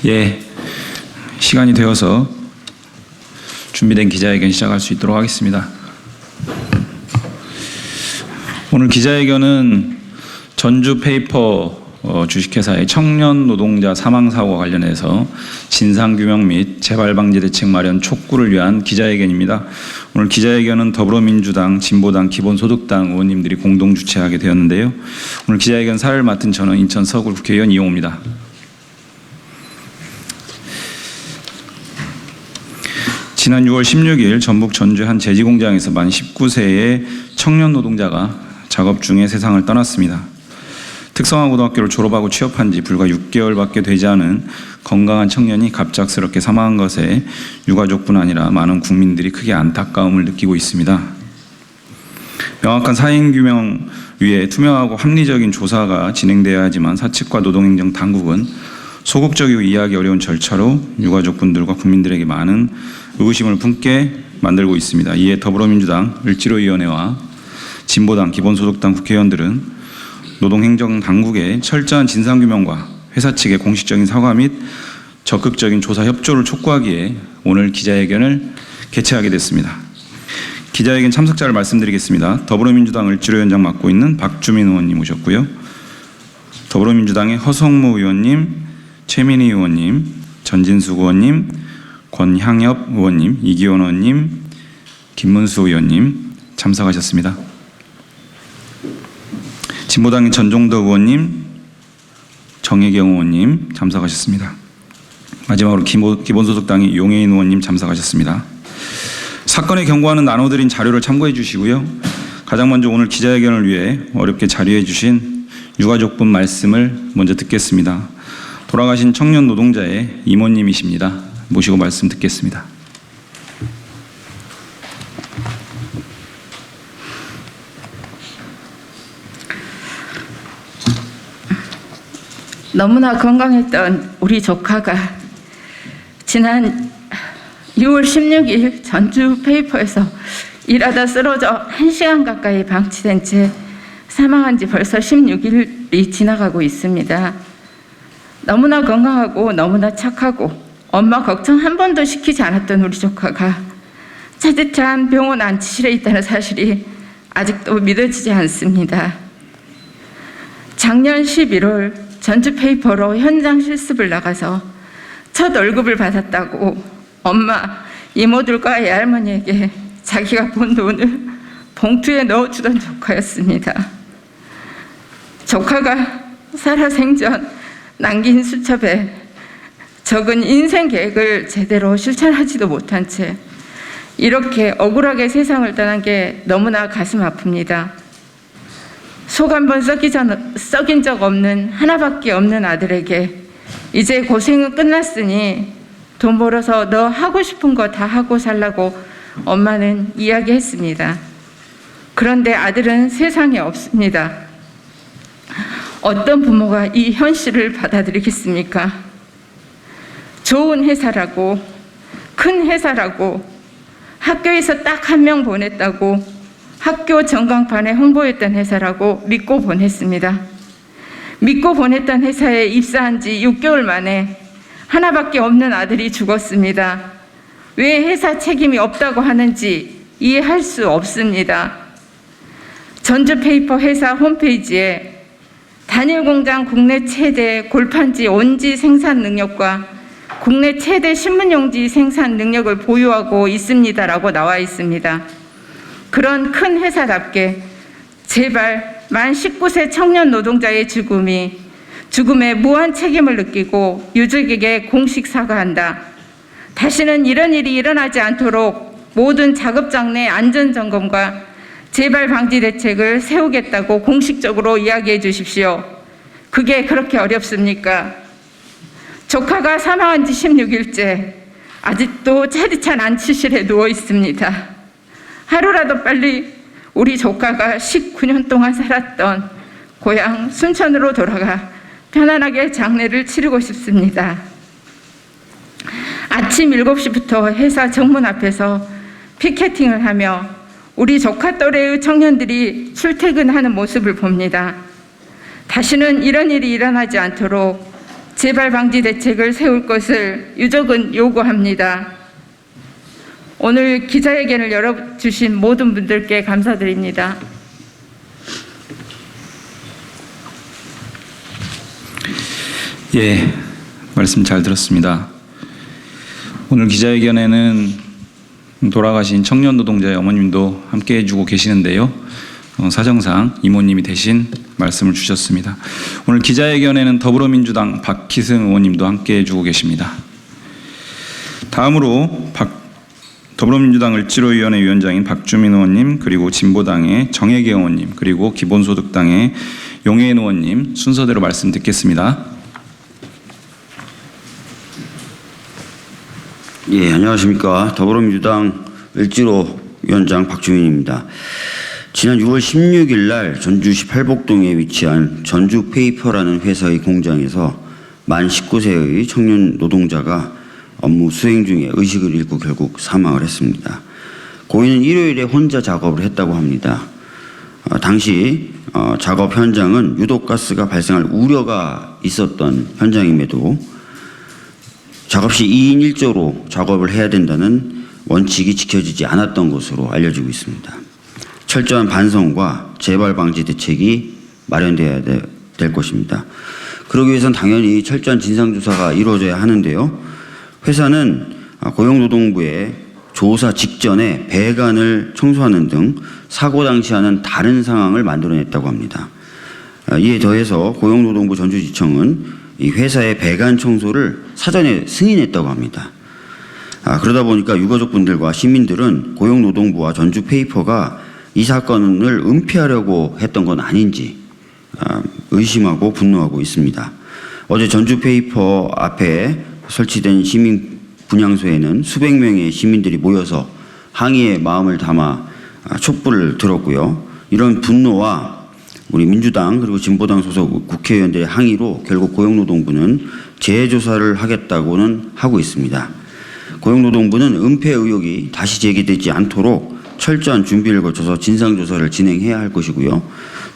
예, 시간이 되어서 준비된 기자회견 시작할 수 있도록 하겠습니다. 오늘 기자회견은 전주페이퍼 주식회사의 청년 노동자 사망사고와 관련해서 진상규명 및 재발방지 대책 마련 촉구를 위한 기자회견입니다. 오늘 기자회견은 더불어민주당, 진보당, 기본소득당 의원님들이 공동 주최하게 되었는데요. 오늘 기자회견 사회를 맡은 저는 인천 서구 국회의원 이용호입니다. 지난 6월 16일 전북 전주 한 제지공장에서 만 19세의 청년 노동자가 작업 중에 세상을 떠났습니다. 특성화 고등학교를 졸업하고 취업한 지 불과 6개월밖에 되지 않은 건강한 청년이 갑작스럽게 사망한 것에 유가족뿐 아니라 많은 국민들이 크게 안타까움을 느끼고 있습니다. 명확한 사인규명 위에 투명하고 합리적인 조사가 진행되어야 하지만 사측과 노동행정 당국은 소극적이고 이해하기 어려운 절차로 유가족분들과 국민들에게 많은 의구심을 품게 만들고 있습니다. 이에 더불어민주당 을지로위원회와 진보당, 기본소득당 국회의원들은 노동행정당국의 철저한 진상규명과 회사 측의 공식적인 사과 및 적극적인 조사 협조를 촉구하기에 오늘 기자회견을 개최하게 됐습니다. 기자회견 참석자를 말씀드리겠습니다. 더불어민주당 을지로위원장 맡고 있는 박주민 의원님 오셨고요. 더불어민주당의 허성무 의원님, 최민희 의원님, 전진숙 의원님, 권향엽 의원님, 이기원 의원님, 김문수 의원님 참석하셨습니다. 진보당의 전종덕 의원님, 정혜경 의원님 참석하셨습니다. 마지막으로 기본소득당의 용해인 의원님 참석하셨습니다. 사건의 경과는 나눠드린 자료를 참고해 주시고요. 가장 먼저 오늘 기자회견을 위해 어렵게 자리해 주신 유가족분 말씀을 먼저 듣겠습니다. 돌아가신 청년 노동자의 이모님이십니다. 모시고 말씀 듣겠습니다. 너무나 건강했던 우리 조카가 지난 6월 16일 전주페이퍼에서 일하다 쓰러져 1시간 가까이 방치된 채 사망한 지 벌써 16일이 지나가고 있습니다. 너무나 건강하고 너무나 착하고 엄마 걱정 한 번도 시키지 않았던 우리 조카가 차디찬 병원 안치실에 있다는 사실이 아직도 믿어지지 않습니다. 작년 11월 전주페이퍼로 현장 실습을 나가서 첫 월급을 받았다고 엄마, 이모들과 애할머니에게 자기가 본 돈을 봉투에 넣어주던 조카였습니다. 조카가 살아생전 남긴 수첩에 적은 인생 계획을 제대로 실천하지도 못한 채 이렇게 억울하게 세상을 떠난 게 너무나 가슴 아픕니다. 속 한 번 썩인 적 없는 하나밖에 없는 아들에게 이제 고생은 끝났으니 돈 벌어서 너 하고 싶은 거 다 하고 살라고 엄마는 이야기했습니다. 그런데 아들은 세상에 없습니다. 어떤 부모가 이 현실을 받아들이겠습니까? 좋은 회사라고, 큰 회사라고, 학교에서 딱 한 명 보냈다고 학교 전광판에 홍보했던 회사라고 믿고 보냈습니다. 믿고 보냈던 회사에 입사한 지 6개월 만에 하나밖에 없는 아들이 죽었습니다. 왜 회사 책임이 없다고 하는지 이해할 수 없습니다. 전주페이퍼 회사 홈페이지에 단일 공장 국내 최대 골판지 온지 생산 능력과 국내 최대 신문용지 생산 능력을 보유하고 있습니다라고 나와 있습니다. 그런 큰 회사답게 제발 만 19세 청년 노동자의 죽음에 무한 책임을 느끼고 유족에게 공식 사과한다. 다시는 이런 일이 일어나지 않도록 모든 작업장 내 안전점검과 재발 방지 대책을 세우겠다고 공식적으로 이야기해 주십시오. 그게 그렇게 어렵습니까? 조카가 사망한 지 16일째 아직도 차디찬 안치실에 누워 있습니다. 하루라도 빨리 우리 조카가 19년 동안 살았던 고향 순천으로 돌아가 편안하게 장례를 치르고 싶습니다. 아침 7시부터 회사 정문 앞에서 피켓팅을 하며 우리 조카 또래의 청년들이 출퇴근하는 모습을 봅니다. 다시는 이런 일이 일어나지 않도록 재발 방지 대책을 세울 것을 유족은 요구합니다. 오늘 기자회견을 열어주신 모든 분들께 감사드립니다. 예, 말씀 잘 들었습니다. 오늘 기자회견에는 돌아가신 청년 노동자의 어머님도 함께 해주고 계시는데요. 사정상 이모님이 대신 말씀을 주셨습니다. 오늘 기자회견에는 더불어민주당 박희승 의원님도 함께 해주고 계십니다. 다음으로 더불어민주당 을지로위원회 위원장인 박주민 의원님, 그리고 진보당의 정혜계 의원님, 그리고 기본소득당의 용혜인 의원님 순서대로 말씀 듣겠습니다. 예, 안녕하십니까. 더불어민주당 을지로 위원장 박주민입니다. 지난 6월 16일 날 전주시 팔복동에 위치한 전주페이퍼라는 회사의 공장에서 만 19세의 청년 노동자가 업무 수행 중에 의식을 잃고 결국 사망을 했습니다. 고인은 일요일에 혼자 작업을 했다고 합니다. 당시 작업 현장은 유독가스가 발생할 우려가 있었던 현장임에도 작업 시 2인 1조로 작업을 해야 된다는 원칙이 지켜지지 않았던 것으로 알려지고 있습니다. 철저한 반성과 재발 방지 대책이 마련되어야 될 것입니다. 그러기 위해서는 당연히 철저한 진상조사가 이루어져야 하는데요. 회사는 고용노동부에 조사 직전에 배관을 청소하는 등 사고 당시와는 다른 상황을 만들어냈다고 합니다. 이에 더해서 고용노동부 전주지청은 이 회사의 배관 청소를 사전에 승인했다고 합니다. 그러다 보니까 유가족분들과 시민들은 고용노동부와 전주페이퍼가 이 사건을 은폐하려고 했던 건 아닌지 의심하고 분노하고 있습니다. 어제 전주페이퍼 앞에 설치된 시민 분향소에는 수백 명의 시민들이 모여서 항의의 마음을 담아 촛불을 들었고요. 이런 분노와 우리 민주당 그리고 진보당 소속 국회의원들의 항의로 결국 고용노동부는 재조사를 하겠다고는 하고 있습니다. 고용노동부는 은폐 의혹이 다시 제기되지 않도록 철저한 준비를 거쳐서 진상조사를 진행해야 할 것이고요.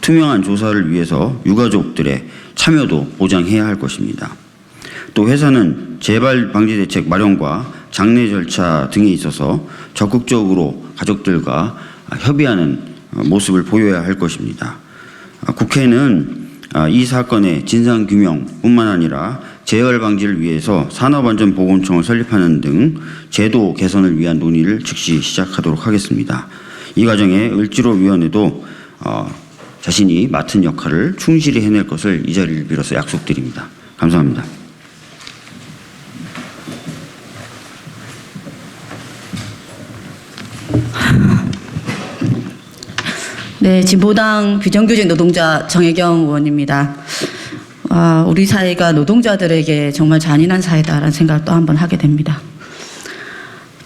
투명한 조사를 위해서 유가족들의 참여도 보장해야 할 것입니다. 또 회사는 재발 방지 대책 마련과 장례 절차 등에 있어서 적극적으로 가족들과 협의하는 모습을 보여야 할 것입니다. 국회는 이 사건의 진상규명뿐만 아니라 재발 방지를 위해서 산업안전보건청을 설립하는 등 제도 개선을 위한 논의를 즉시 시작하도록 하겠습니다. 이 과정에 을지로위원회도 자신이 맡은 역할을 충실히 해낼 것을 이 자리를 빌어서 약속드립니다. 감사합니다. 네, 진보당 비정규직 노동자 정혜경 의원입니다. 우리 사회가 노동자들에게 정말 잔인한 사회다라는 생각을 또 한 번 하게 됩니다.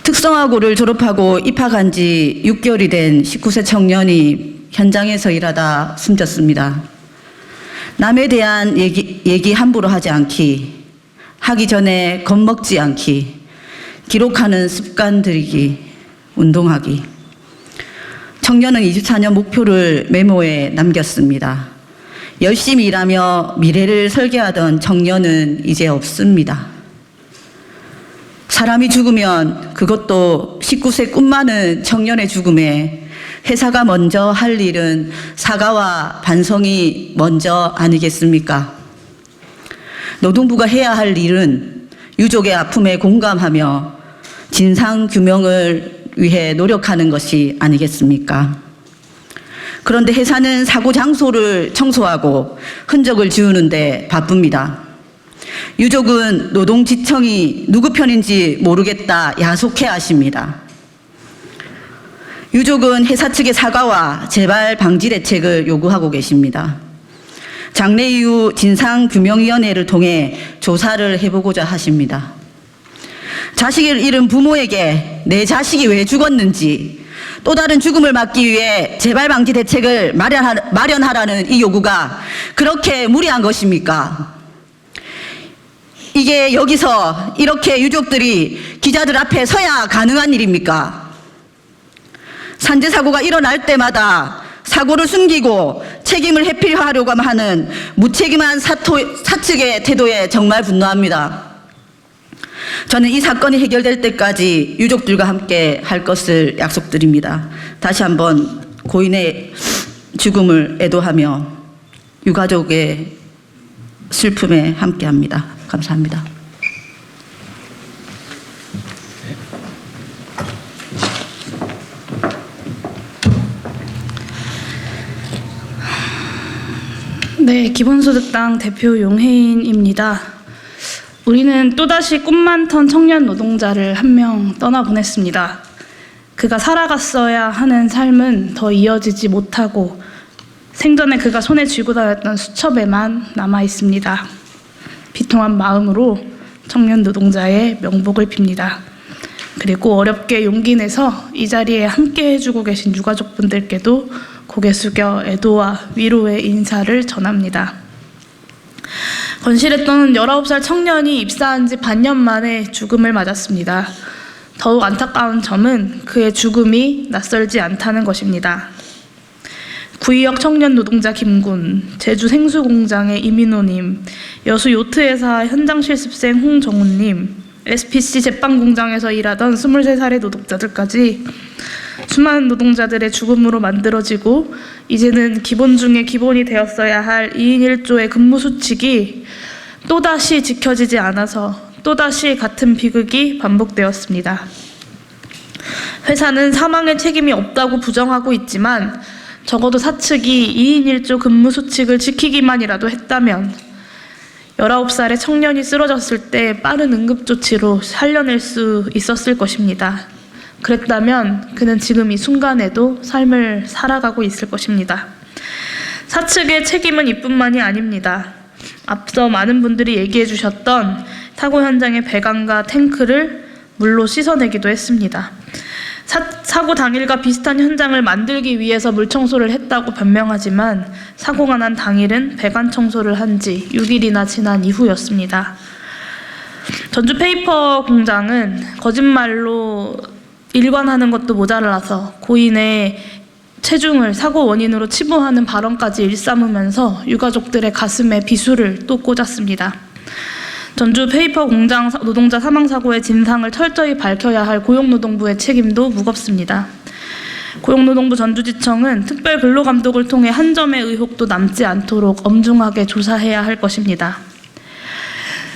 특성화고를 졸업하고 입학한 지 6개월이 된 19세 청년이 현장에서 일하다 숨졌습니다. 남에 대한 얘기 함부로 하지 않기, 하기 전에 겁먹지 않기, 기록하는 습관 들이기, 운동하기. 청년은 24년 목표를 메모에 남겼습니다. 열심히 일하며 미래를 설계하던 청년은 이제 없습니다. 사람이 죽으면 그것도 19세 꿈 많은 청년의 죽음에 회사가 먼저 할 일은 사과와 반성이 먼저 아니겠습니까? 노동부가 해야 할 일은 유족의 아픔에 공감하며 진상규명을 위해 노력하는 것이 아니겠습니까? 그런데 회사는 사고 장소를 청소하고 흔적을 지우는데 바쁩니다. 유족은 노동지청이 누구 편인지 모르겠다 야속해 하십니다. 유족은 회사 측의 사과와 재발 방지 대책을 요구하고 계십니다. 장례 이후 진상규명위원회를 통해 조사를 해보고자 하십니다. 자식을 잃은 부모에게 내 자식이 왜 죽었는지 또 다른 죽음을 막기 위해 재발방지 대책을 마련하라는 이 요구가 그렇게 무리한 것입니까? 이게 여기서 이렇게 유족들이 기자들 앞에 서야 가능한 일입니까? 산재 사고가 일어날 때마다 사고를 숨기고 책임을 회피하려고 하는 무책임한 사측의 태도에 정말 분노합니다. 저는 이 사건이 해결될 때까지 유족들과 함께 할 것을 약속드립니다. 다시 한번 고인의 죽음을 애도하며 유가족의 슬픔에 함께합니다. 감사합니다. 네, 기본소득당 대표 용혜인입니다. 우리는 또다시 꿈 많던 청년 노동자를 한 명 떠나보냈습니다. 그가 살아갔어야 하는 삶은 더 이어지지 못하고 생전에 그가 손에 쥐고 다녔던 수첩에만 남아 있습니다. 비통한 마음으로 청년 노동자의 명복을 빕니다. 그리고 어렵게 용기 내서 이 자리에 함께 해주고 계신 유가족분들께도 고개 숙여 애도와 위로의 인사를 전합니다. 건실에 떠는 19살 청년이 입사한 지 반년 만에 죽음을 맞았습니다. 더욱 안타까운 점은 그의 죽음이 낯설지 않다는 것입니다. 구의역 청년 노동자 김군, 제주 생수공장의 이민호님, 여수 요트회사 현장 실습생 홍정훈님, SPC 제빵공장에서 일하던 23살의 노동자들까지 수많은 노동자들의 죽음으로 만들어지고 이제는 기본 중에 기본이 되었어야 할 2인 1조의 근무 수칙이 또다시 지켜지지 않아서 또다시 같은 비극이 반복되었습니다. 회사는 사망의 책임이 없다고 부정하고 있지만 적어도 사측이 2인 1조 근무 수칙을 지키기만이라도 했다면 19살의 청년이 쓰러졌을 때 빠른 응급조치로 살려낼 수 있었을 것입니다. 그랬다면 그는 지금 이 순간에도 삶을 살아가고 있을 것입니다. 사측의 책임은 이뿐만이 아닙니다. 앞서 많은 분들이 얘기해 주셨던 사고 현장의 배관과 탱크를 물로 씻어내기도 했습니다. 사고 당일과 비슷한 현장을 만들기 위해서 물 청소를 했다고 변명하지만 사고가 난 당일은 배관 청소를 한 지 6일이나 지난 이후였습니다. 전주 페이퍼 공장은 거짓말로 일관하는 것도 모자라서 고인의 체중을 사고 원인으로 치부하는 발언까지 일삼으면서 유가족들의 가슴에 비수를 또 꽂았습니다. 전주 페이퍼 공장 노동자 사망사고의 진상을 철저히 밝혀야 할 고용노동부의 책임도 무겁습니다. 고용노동부 전주지청은 특별근로감독을 통해 한 점의 의혹도 남지 않도록 엄중하게 조사해야 할 것입니다.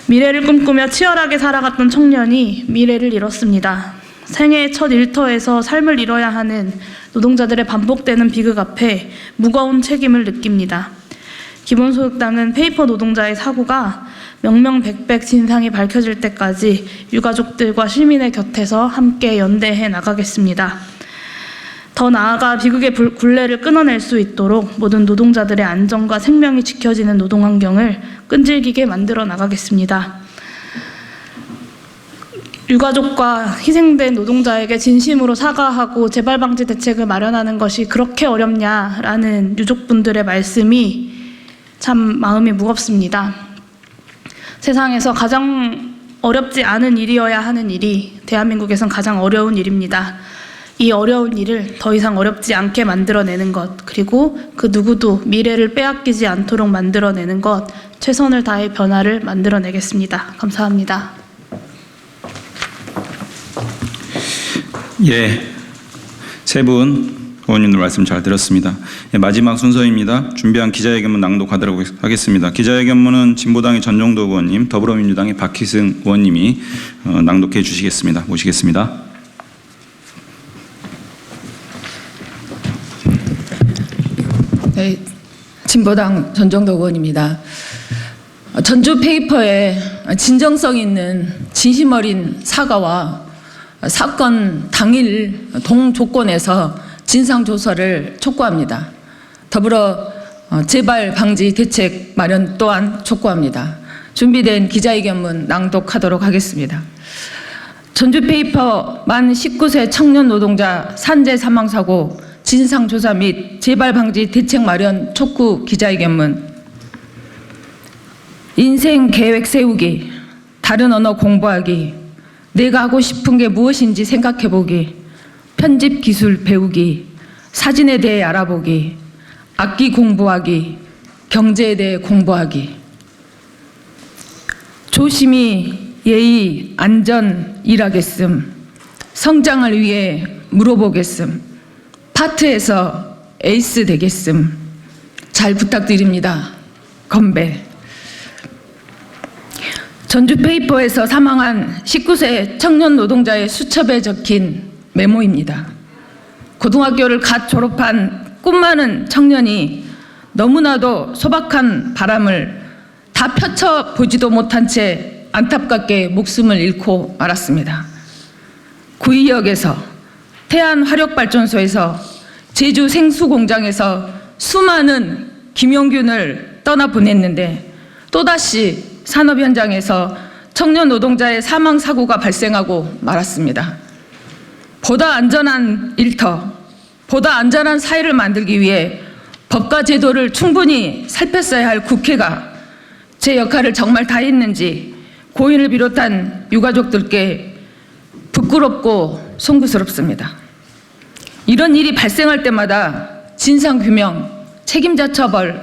미래를 꿈꾸며 치열하게 살아갔던 청년이 미래를 잃었습니다. 생애의 첫 일터에서 삶을 잃어야 하는 노동자들의 반복되는 비극 앞에 무거운 책임을 느낍니다. 기본소득당은 페이퍼 노동자의 사고가 명명백백 진상이 밝혀질 때까지 유가족들과 시민의 곁에서 함께 연대해 나가겠습니다. 더 나아가 비극의 굴레를 끊어낼 수 있도록 모든 노동자들의 안전과 생명이 지켜지는 노동환경을 끈질기게 만들어 나가겠습니다. 유가족과 희생된 노동자에게 진심으로 사과하고 재발방지 대책을 마련하는 것이 그렇게 어렵냐라는 유족분들의 말씀이 참 마음이 무겁습니다. 세상에서 가장 어렵지 않은 일이어야 하는 일이 대한민국에선 가장 어려운 일입니다. 이 어려운 일을 더 이상 어렵지 않게 만들어내는 것, 그리고 그 누구도 미래를 빼앗기지 않도록 만들어내는 것, 최선을 다해 변화를 만들어내겠습니다. 감사합니다. 예, 세 분 의원님들 말씀 잘 들었습니다. 예, 마지막 순서입니다. 준비한 기자회견문 낭독하도록 하겠습니다. 기자회견문은 진보당의 전종도 의원님, 더불어민주당의 박희승 의원님이 낭독해 주시겠습니다. 모시겠습니다. 네, 진보당 전종도 의원입니다. 전주 페이퍼의 진정성 있는 진심 어린 사과와 사건 당일 동조건에서 진상조사를 촉구합니다. 더불어 재발 방지 대책 마련 또한 촉구합니다. 준비된 기자회견문 낭독하도록 하겠습니다. 전주페이퍼 만 19세 청년 노동자 산재 사망사고 진상조사 및 재발 방지 대책 마련 촉구 기자회견문. 인생 계획 세우기, 다른 언어 공부하기, 내가 하고 싶은 게 무엇인지 생각해보기, 편집 기술 배우기, 사진에 대해 알아보기, 악기 공부하기, 경제에 대해 공부하기. 조심히 예의, 안전 일하겠음. 성장을 위해 물어보겠음. 파트에서 에이스 되겠음. 잘 부탁드립니다. 건배. 전주페이퍼에서 사망한 19세 청년 노동자의 수첩에 적힌 메모입니다. 고등학교를 갓 졸업한 꿈 많은 청년이 너무나도 소박한 바람을 다 펼쳐보지도 못한 채 안타깝게 목숨을 잃고 말았습니다. 구의역에서, 태안화력발전소에서, 제주 생수공장에서 수많은 김용균을 떠나보냈는데 또다시 산업 현장에서 청년 노동자의 사망 사고가 발생하고 말았습니다. 보다 안전한 일터, 보다 안전한 사회를 만들기 위해 법과 제도를 충분히 살폈어야 할 국회가 제 역할을 정말 다했는지 고인을 비롯한 유가족들께 부끄럽고 송구스럽습니다. 이런 일이 발생할 때마다 진상규명, 책임자 처벌,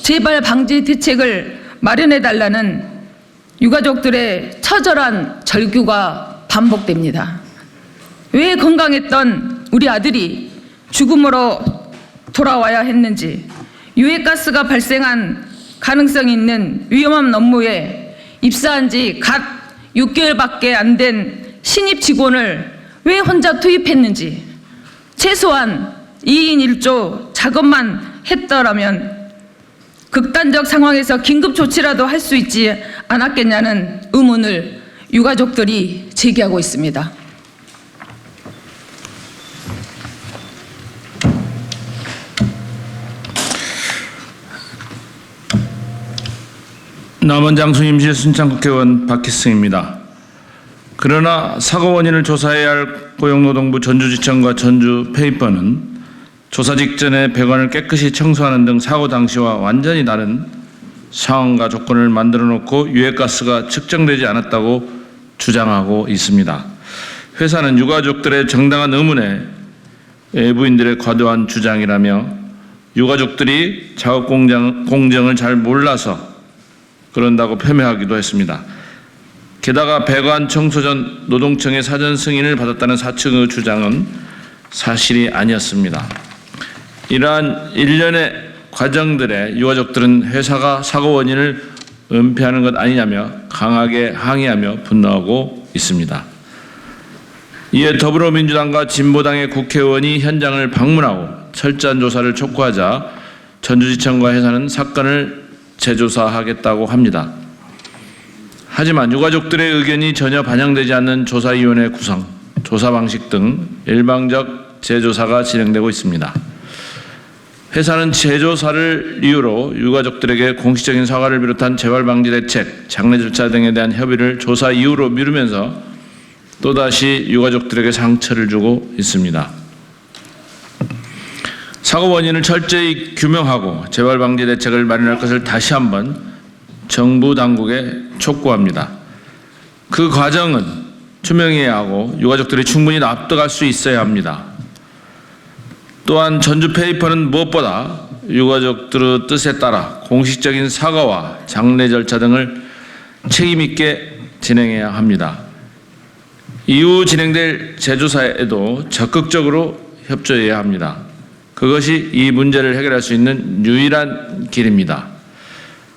재발 방지 대책을 마련해달라는 유가족들의 처절한 절규가 반복됩니다. 왜 건강했던 우리 아들이 죽음으로 돌아와야 했는지, 유해가스가 발생한 가능성이 있는 위험한 업무에 입사한 지 갓 6개월밖에 안 된 신입 직원을 왜 혼자 투입했는지, 최소한 2인 1조 작업만 했더라면 극단적 상황에서 긴급 조치라도 할 수 있지 않았겠냐는 의문을 유가족들이 제기하고 있습니다. 남원 장수 임실 순창국회의원 박희승입니다. 그러나 사고 원인을 조사해야 할 고용노동부 전주지청과 전주페이퍼는 조사 직전에 배관을 깨끗이 청소하는 등 사고 당시와 완전히 다른 상황과 조건을 만들어 놓고 유해가스가 측정되지 않았다고 주장하고 있습니다. 회사는 유가족들의 정당한 의문에 외부인들의 과도한 주장이라며 유가족들이 작업 공정을 잘 몰라서 그런다고 폄훼하기도 했습니다. 게다가 배관 청소 전 노동청의 사전 승인을 받았다는 사측의 주장은 사실이 아니었습니다. 이러한 일련의 과정들에 유가족들은 회사가 사고 원인을 은폐하는 것 아니냐며 강하게 항의하며 분노하고 있습니다. 이에 더불어민주당과 진보당의 국회의원이 현장을 방문하고 철저한 조사를 촉구하자 전주지청과 회사는 사건을 재조사하겠다고 합니다. 하지만 유가족들의 의견이 전혀 반영되지 않는 조사위원회 구성, 조사 방식 등 일방적 재조사가 진행되고 있습니다. 회사는 재조사를 이유로 유가족들에게 공식적인 사과를 비롯한 재발방지 대책, 장례 절차 등에 대한 협의를 조사 이유로 미루면서 또다시 유가족들에게 상처를 주고 있습니다. 사고 원인을 철저히 규명하고 재발방지 대책을 마련할 것을 다시 한번 정부 당국에 촉구합니다. 그 과정은 투명해야 하고 유가족들이 충분히 납득할 수 있어야 합니다. 또한 전주페이퍼는 무엇보다 유가족들의 뜻에 따라 공식적인 사과와 장례 절차 등을 책임있게 진행해야 합니다. 이후 진행될 재조사에도 적극적으로 협조해야 합니다. 그것이 이 문제를 해결할 수 있는 유일한 길입니다.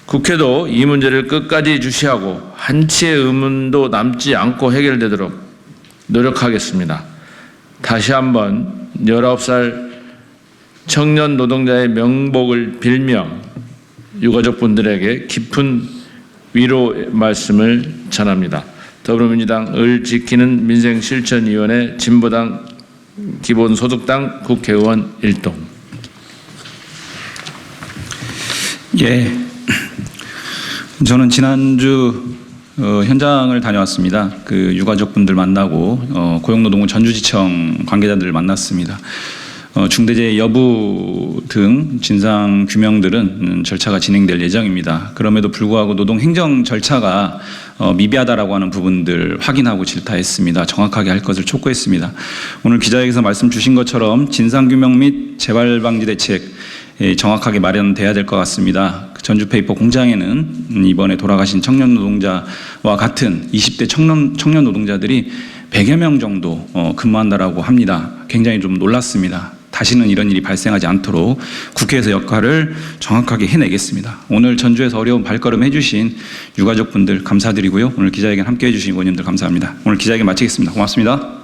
국회도 이 문제를 끝까지 주시하고 한치의 의문도 남지 않고 해결되도록 노력하겠습니다. 다시 한번 19살 청년 노동자의 명복을 빌며 유가족분들에게 깊은 위로 말씀을 전합니다. 더불어민주당을 지키는 민생실천위원회 진보당 기본소득당 국회의원 일동. 예, 저는 지난주 현장을 다녀왔습니다. 그 유가족분들 만나고 고용노동부 전주지청 관계자들을 만났습니다. 중대재해 여부 등 진상 규명들은 절차가 진행될 예정입니다. 그럼에도 불구하고 노동행정 절차가 미비하다라고 하는 부분들 확인하고 질타했습니다. 정확하게 할 것을 촉구했습니다. 오늘 기자회견에서 말씀 주신 것처럼 진상규명 및 재발방지 대책 정확하게 마련돼야 될 것 같습니다. 전주페이퍼 공장에는 이번에 돌아가신 청년 노동자와 같은 20대 청년 노동자들이 100여 명 정도 근무한다라고 합니다. 굉장히 좀 놀랐습니다. 다시는 이런 일이 발생하지 않도록 국회에서 역할을 정확하게 해내겠습니다. 오늘 전주에서 어려운 발걸음 해주신 유가족분들 감사드리고요. 오늘 기자회견 함께해 주신 의원님들 감사합니다. 오늘 기자회견 마치겠습니다. 고맙습니다.